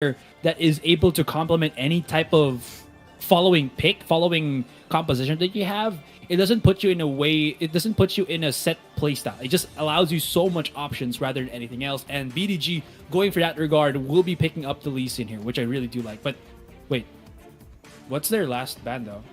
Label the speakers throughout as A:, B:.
A: that is able to complement any type of following composition that you have. It doesn't put you in a way, it doesn't put you in a set playstyle. It just allows you so much options rather than anything else. And BDG, going for that regard, will be picking up the Lee Sin here, which I really do like. But wait, what's their last ban though?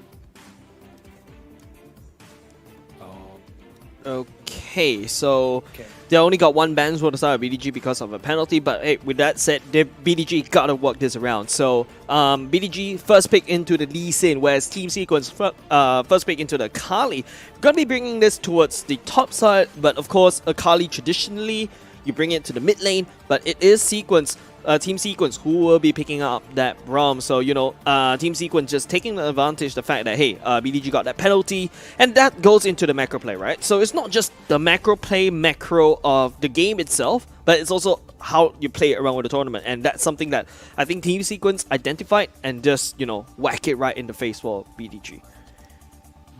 B: Okay, so they only got one ban for the side of BDG because of a penalty, but hey, with that said, BDG gotta work this around. So BDG first pick into the Lee Sin, whereas Team Sequence first pick into the Akali. Gonna be bringing this towards the top side, but of course Akali traditionally you bring it to the mid lane, but it is Sequence. Team Sequence who will be picking up that Braum. So, you know, Team Sequence just taking the advantage the fact that, hey, BDG got that penalty, and that goes into the macro play, right? So it's not just the macro of the game itself, but it's also how you play it around with the tournament. And that's something that I think Team Sequence identified and just, you know, whack it right in the face for BDG.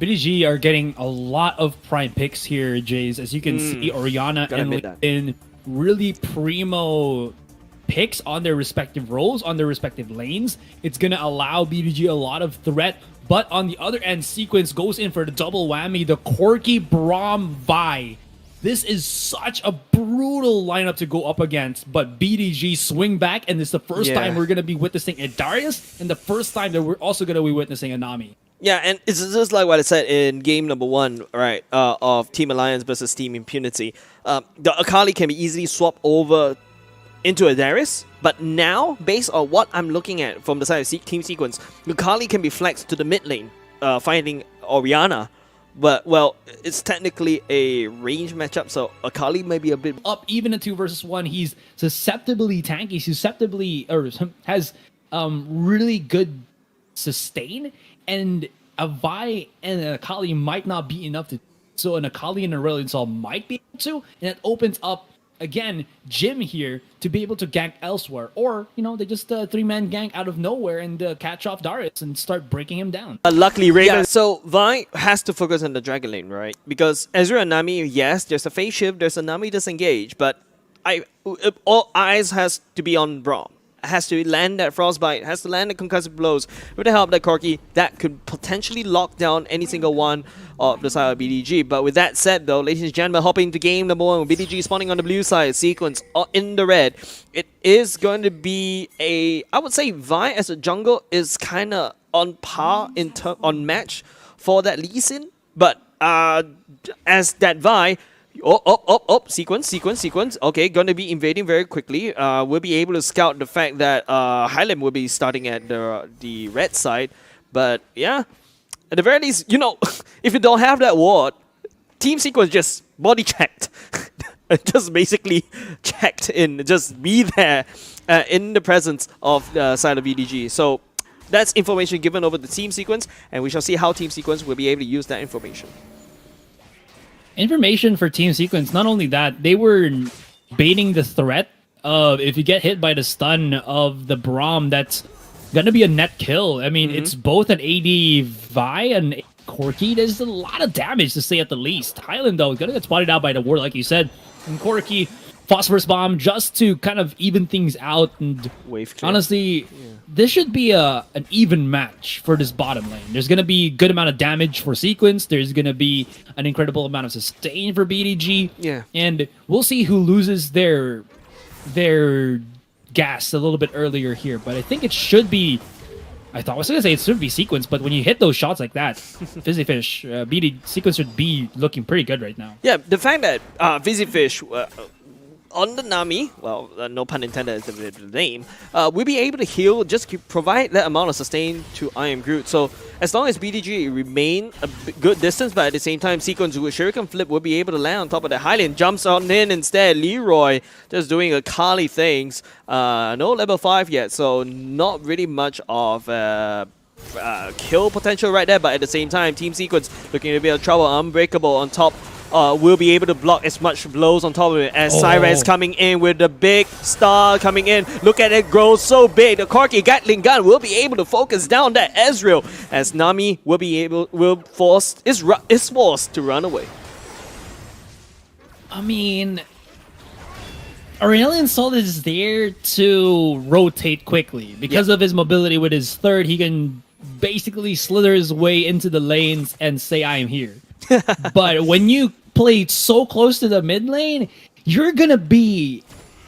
A: BDG are getting a lot of prime picks here, Jays. As you can see, Orianna and in really primo picks on their respective roles, on their respective lanes. It's going to allow BDG a lot of threat. But on the other end, Sequence goes in for the double whammy, the Corki Braum Vi. This is such a brutal lineup to go up against, but BDG swing back, and it's the first time we're going to be witnessing a Darius, and the first time that we're also going to be witnessing a Nami.
B: Yeah, and it's just like what I said in game number 1, right, of Team Alliance versus Team Impunity. The Akali can be easily swapped over into a Darius, but now, based on what I'm looking at from the side of Team Sequence, Akali can be flexed to the mid lane, finding Orianna. But, well, it's technically a range matchup, so Akali may be a bit
A: up. Even in 2 versus 1, he's susceptibly tanky, has really good sustain, and a Vi and an Akali might not be enough to. So an Akali and a Aurelion Sol might be able to, and it opens up again Jim here to be able to gank elsewhere, or you know, they just 3-man gank out of nowhere and catch off Darius and start breaking him down.
B: Luckily, Raven. So Vi has to focus on the Dragon Lane, right? Because Ezreal and Nami, yes, there's a phase shift, there's a Nami disengage, but all eyes has to be on Braum. Has to land that Frostbite, has to land the concussive blows. With the help of that Corki, that could potentially lock down any single one of the side of BDG. But with that said though, ladies and gentlemen, hopping into game number 1 with BDG spawning on the blue side, Sequence in the red. It is going to be I would say Vi as a jungle is kind of on par on match for that Lee Sin. But as that Vi, Sequence. Okay, gonna be invading very quickly. We'll be able to scout the fact that Hylim will be starting at the red side. But yeah, at the very least, you know, if you don't have that ward, Team Sequence just body checked. Just basically checked in, just be there in the presence of the side of BDG. So that's information given over to Team Sequence, and we shall see how Team Sequence will be able to use that information.
A: Information for Team Sequence, not only that, they were baiting the threat of if you get hit by the stun of the Braum, that's gonna be a net kill. I mean, it's both an AD Vi and Corki. There's a lot of damage to say at the least. Highland, though, is gonna get spotted out by the ward, like you said. And Corki, Phosphorus Bomb, just to kind of even things out. And honestly, this should be an even match for this bottom lane. There's going to be a good amount of damage for Sequence. There's going to be an incredible amount of sustain for BDG.
B: Yeah.
A: And we'll see who loses their gas a little bit earlier here. But I think it should be... I was going to say it should be Sequence, but when you hit those shots like that, Fizzy Fish, Sequence should be looking pretty good right now.
B: Yeah, the fact that Fizzy Fish... on the Nami, well, no pun intended is the name, we'll be able to heal, just provide that amount of sustain to I Am Groot. So as long as BDG remain a good distance, but at the same time, Sequence with Shuriken Flip will be able to land on top of the Hylian. Jumps on in instead. Leroy just doing Akali things. No level 5 yet, so not really much of kill potential right there, but at the same time, Team Sequence looking to be in trouble. Unbreakable on top. Will be able to block as much blows on top of it as Cyrus coming in with the big star coming in. Look at it grow so big. The Corki Gatling gun will be able to focus down that Ezreal as Nami is forced to run away.
A: I mean, Aurelion Sol is there to rotate quickly. Because of his mobility with his third, he can basically slither his way into the lanes and say, I am here. But when you play so close to the mid lane, you're going to be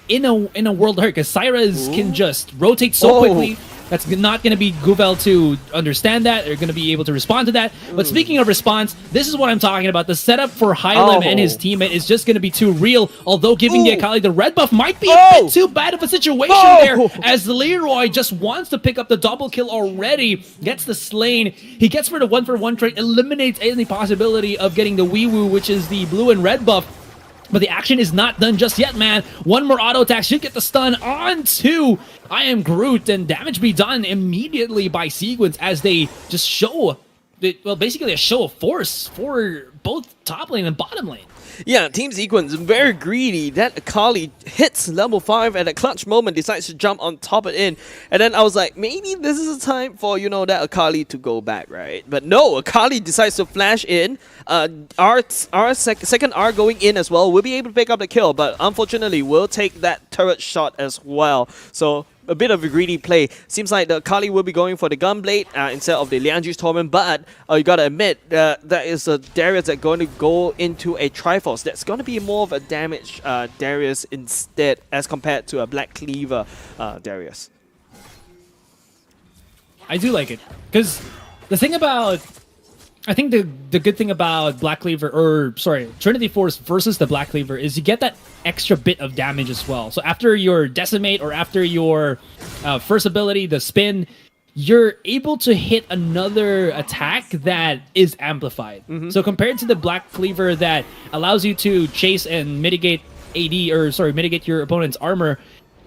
A: in a world of hurt because Syras can just rotate so quickly. That's not going to be Guvel to understand that. They're going to be able to respond to that. But speaking of response, this is what I'm talking about. The setup for Hylam and his teammate is just going to be too real. Although giving the Akali the red buff might be a bit too bad of a situation there, as Leroy just wants to pick up the double kill already. Gets the slain. He gets for the 1-for-1 trade, eliminates any possibility of getting the Wee Woo, which is the blue and red buff. But the action is not done just yet, man. One more auto attack should get the stun onto I Am Groot, and damage be done immediately by Sequence as they just show, well, basically a show of force for both top lane and bottom lane.
B: Yeah, Team Sequence very greedy. That Akali hits level 5 at a clutch moment, decides to jump on top of it. And then I was like, maybe this is a time for, you know, that Akali to go back, right? But no, Akali decides to flash in. Our second R going in as well. We'll be able to pick up the kill, but unfortunately, we'll take that turret shot as well. So a bit of a greedy play. Seems like the Akali will be going for the Gunblade instead of the Lianji's Torment, but you gotta admit, that is a Darius that's going to go into a Triforce. That's going to be more of a damage Darius instead as compared to a Black Cleaver Darius.
A: I do like it, because the thing about... I think the good thing about Black Cleaver, or sorry, Trinity Force versus the Black Cleaver is you get that extra bit of damage as well. So after your Decimate or after your first ability, the Spin, you're able to hit another attack that is amplified. So compared to the Black Cleaver that allows you to chase and mitigate mitigate your opponent's armor,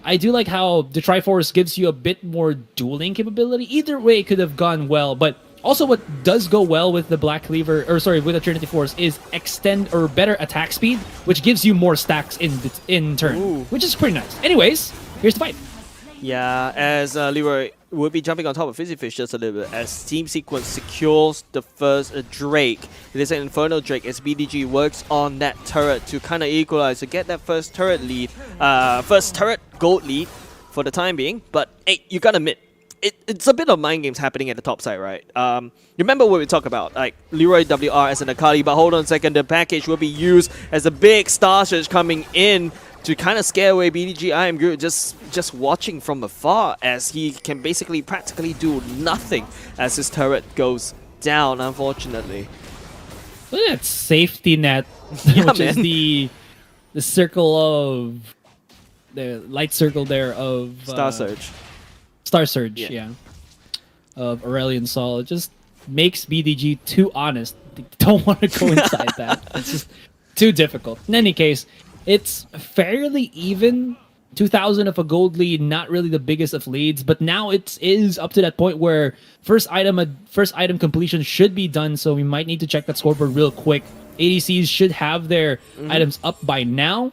A: I do like how the Triforce gives you a bit more dueling capability. Either way, it could have gone well, but also, what does go well with the Black Cleaver, or sorry, with the Trinity Force, is extend or better attack speed, which gives you more stacks in turn, which is pretty nice. Anyways, here's the fight.
B: Yeah, as Leroy will be jumping on top of Fizzy Fish just a little bit as Team Sequence secures the first Drake. It is an Infernal Drake as BDG works on that turret to kind of equalize, to get that first turret lead, first turret gold lead for the time being. But hey, you gotta admit, it's a bit of mind games happening at the top side, right? Remember what we talked about, like Leroy WR as an Akali, but hold on a second, the package will be used as a big Star Surge coming in to kind of scare away BDG. I Am Groot just watching from afar as he can basically practically do nothing as his turret goes down, unfortunately.
A: Look at that safety net,
B: Yeah,
A: which
B: man.
A: is the circle of... the light circle there of...
B: Star Surge.
A: Star Surge,
B: Yeah.
A: yeah. Of Aurelion Sol. It just makes BDG too honest. They don't want to go inside that. It's just too difficult. In any case, it's fairly even. 2,000 of a gold lead, not really the biggest of leads, but now it is up to that point where first item completion should be done, so we might need to check that scoreboard real quick. ADCs should have their items up by now.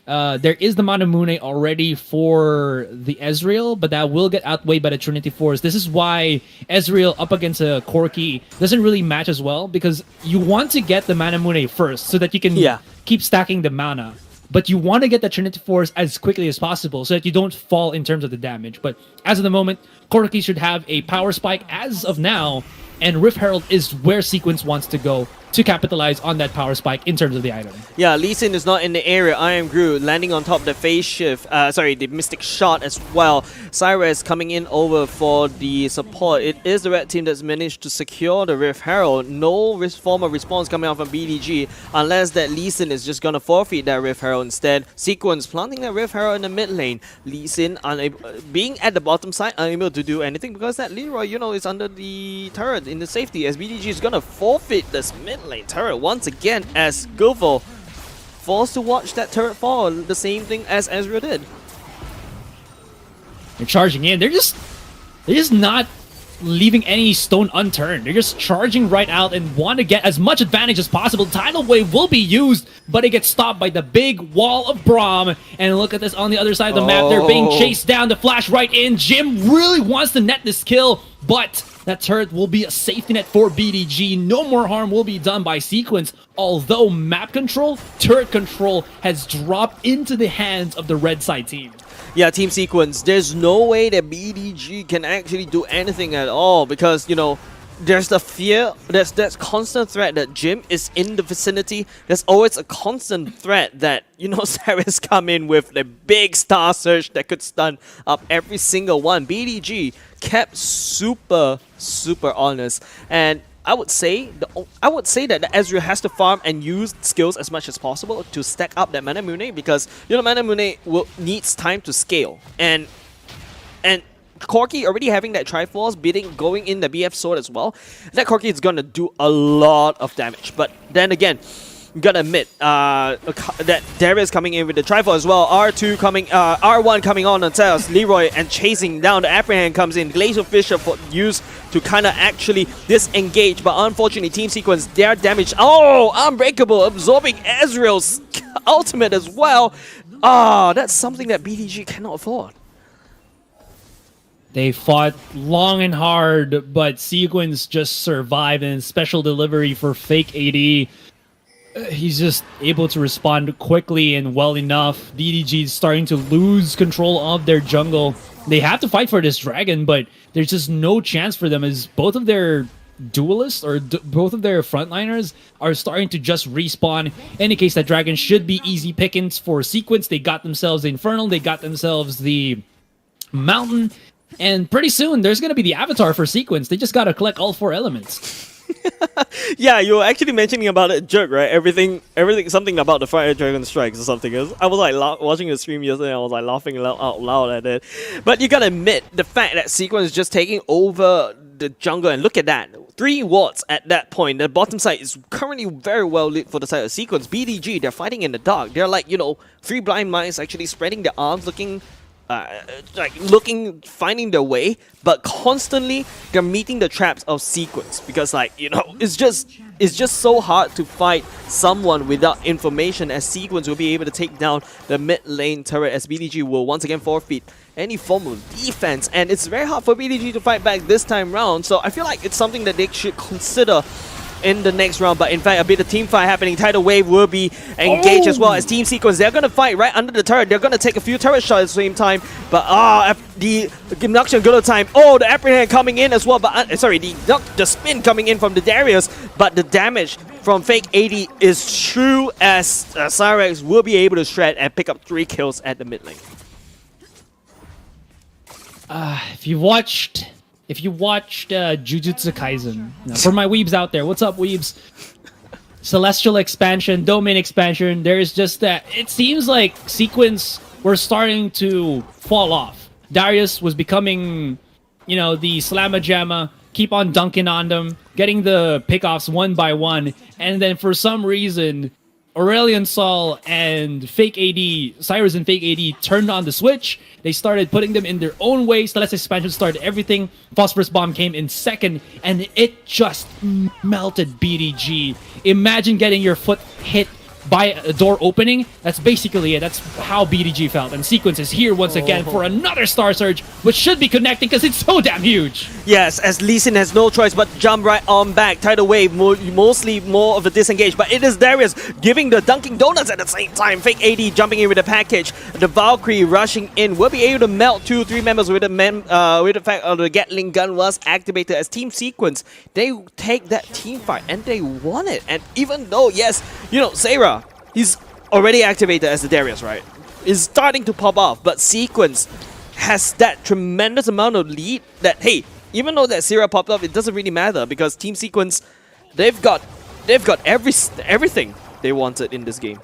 A: There is the Manamune already for the Ezreal, but that will get outweighed by the Trinity Force. This is why Ezreal up against a Corki doesn't really match as well, because you want to get the Manamune first so that you can keep stacking the mana. But you want to get the Trinity Force as quickly as possible so that you don't fall in terms of the damage. But as of the moment, Corki should have a power spike as of now, and Rift Herald is where Sequence wants to go to capitalize on that power spike in terms of the item.
B: Yeah, Lee Sin is not in the area. I Am Groot landing on top of the phase shift. The Mystic Shot as well. Cyrus coming in over for the support. It is the red team that's managed to secure the Rift Herald. No form of response coming out from BDG unless that Lee Sin is just gonna forfeit that Rift Herald instead. Sequence planting that Rift Herald in the mid lane. Lee Sin being at the bottom side, unable to do anything because that Leroy, is under the turret in the safety as BDG is gonna forfeit this mid lane turret once again as Guvel forced to watch that turret fall, the same thing as Ezreal did.
A: They're charging in. They're just not leaving any stone unturned. They're just charging right out and want to get as much advantage as possible. Tidal Wave will be used, but it gets stopped by the big wall of Braum. And look at this on the other side of the map. They're being chased down. The flash right in. Jim really wants to net this kill, but that turret will be a safety net for BDG. No more harm will be done by Sequence, although map control, turret control has dropped into the hands of the red side team.
B: Yeah, Team Sequence, there's no way that BDG can actually do anything at all because, you know, there's the fear, there's that constant threat that Jim is in the vicinity. There's always a constant threat that, you know, Cyrus come in with the big Star Surge that could stun up every single one. BDG kept super honest, and I would say that the Ezreal has to farm and use skills as much as possible to stack up that Mana Mune because, you know, Mana Mune needs time to scale, and Corki already having that Triforce going in the BF sword as well. That Corki is gonna do a lot of damage, but then again, you gotta admit that Darius coming in with the Triforce as well. R2 coming, R1 coming on Tails, Leroy and chasing down. The Apprehend comes in. Glacier Fisher for used to kind of actually disengage, but unfortunately Team Sequence, their damage. Oh, Unbreakable absorbing Ezreal's ultimate as well. That's something that BDG cannot afford.
A: They fought long and hard, but Sequence just survived, and special delivery for fake AD. He's just able to respond quickly and well enough. BDG is starting to lose control of their jungle. They have to fight for this dragon, but there's just no chance for them as both of their duelists or both of their frontliners are starting to just respawn. In any case, that dragon should be easy pickings for Sequence. They got themselves the Infernal, they got themselves the Mountain, and pretty soon there's going to be the Avatar for Sequence. They just got to collect all 4 elements.
B: Yeah, you were actually mentioning about it, Jerk, right? Everything, something about the Fire Dragon Strikes or something. I was like watching the stream yesterday, I was like laughing out loud at it. But you gotta admit, the fact that Sequence is just taking over the jungle, and look at that. 3 wards at that point. The bottom side is currently very well lit for the side of Sequence. BDG, they're fighting in the dark. They're like, you know, 3 blind mice actually spreading their arms, finding their way, but constantly they're meeting the traps of Sequence because, like, you know, it's just so hard to fight someone without information, as Sequence will be able to take down the mid lane turret, as BDG will once again forfeit any form of defense, and it's very hard for BDG to fight back this time round. So I feel like it's something that they should consider in the next round, but in fact a bit of team fight happening. Tidal Wave will be engaged as well as Team Sequence. They're gonna fight right under the turret. They're gonna take a few turret shots at the same time, but the Nocturne good time. Oh, the Apprehend coming in as well, but sorry, the spin coming in from the Darius, but the damage from fake AD is true, as Cyrex will be able to shred and pick up 3 kills at the mid lane.
A: If you watched Jujutsu Kaisen, for my weebs out there, what's up, weebs? Celestial expansion, domain expansion, there's just that. It seems like Sequence were starting to fall off. Darius was becoming, you know, the Slamma Jamma, keep on dunking on them, getting the pickoffs one by one, and then for some reason, Aurelion Sol and Fake AD, Cyrus and Fake AD turned on the switch. They started putting them in their own way. Celestial expansion started everything. Phosphorus Bomb came in second, and it just melted BDG. Imagine getting your foot hit by a door opening. That's basically it. That's how BDG felt. And Sequence is here once again for another Star Surge, which should be connecting because it's so damn huge.
B: Yes, as Lee Sin has no choice but jump right on back. Tidal Wave, mostly more of the disengage, but it is Darius giving the Dunking Donuts at the same time. Fake AD jumping in with the package. The Valkyrie rushing in will be able to melt 2-3 members with the fact of the Gatling gun was activated, as Team Sequence, they take that team fight and they won it. And even though, yes, you know, Sarah, he's already activated as the Darius, right? Is starting to pop off, but Sequence has that tremendous amount of lead that, hey, even though that Sarah popped off, it doesn't really matter because Team Sequence, they've got everything they wanted in this game.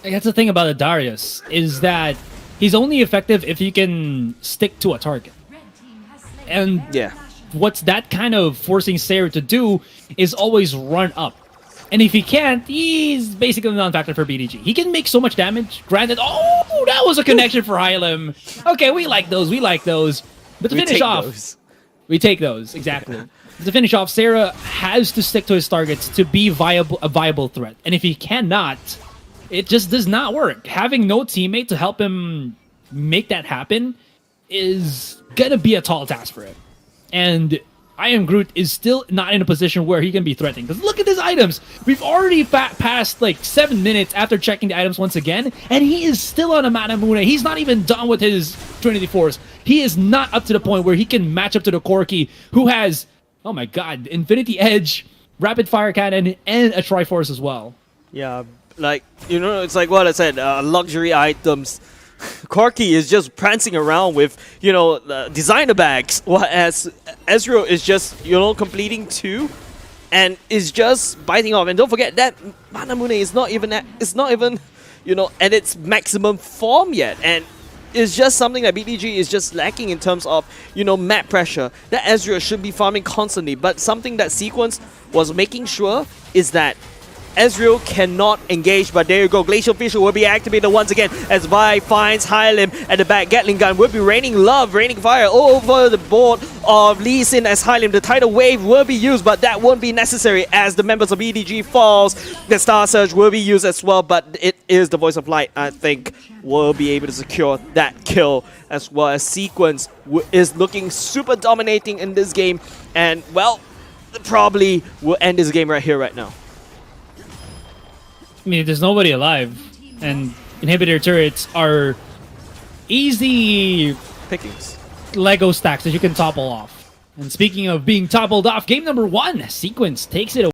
A: That's the thing about the Darius, is that he's only effective if you can stick to a target. And
B: yeah,
A: what's that kind of forcing Sarah to do is always run up. And if he can't, he's basically a non-factor for BDG. He can make so much damage. Granted, oh, that was a connection for Hylam. Okay, we like those. But to finish off, We take those, exactly. To finish off, Sarah has to stick to his targets to be a viable threat. And if he cannot, it just does not work. Having no teammate to help him make that happen is gonna be a tall task for him. And I Am Groot is still not in a position where he can be threatening. Because look at his items. We've already passed like 7 minutes after checking the items once again, and he is still on a Manamune. He's not even done with his Trinity Force. He is not up to the point where he can match up to the Corki, who has, oh my god, Infinity Edge, Rapid Fire Cannon, and a Triforce as well.
B: Yeah, like, you know, it's like what I said, luxury items. Corki is just prancing around with, you know, designer bags, whereas Ezreal is just, you know, completing 2 and is just biting off. And don't forget that Manamune is not even at, it's not even, you know, at its maximum form yet. And it's just something that BDG is just lacking in terms of, you know, map pressure. That Ezreal should be farming constantly, but something that Sequence was making sure is that Ezreal cannot engage, but there you go. Glacial Fissure will be activated once again as Vi finds Hylim at the back. Gatling Gun will be raining love, raining fire over the board of Lee Sin as Hylim. The Tidal Wave will be used, but that won't be necessary as the members of BDG falls. The Star Surge will be used as well, but it is the Voice of Light, I think, will be able to secure that kill, as well as Sequence is looking super dominating in this game, and, well, probably will end this game right here, right now.
A: I mean, there's nobody alive, and inhibitor turrets are easy
B: Pickings.
A: Lego stacks that you can topple off. And speaking of being toppled off, game number 1, Sequence takes it away.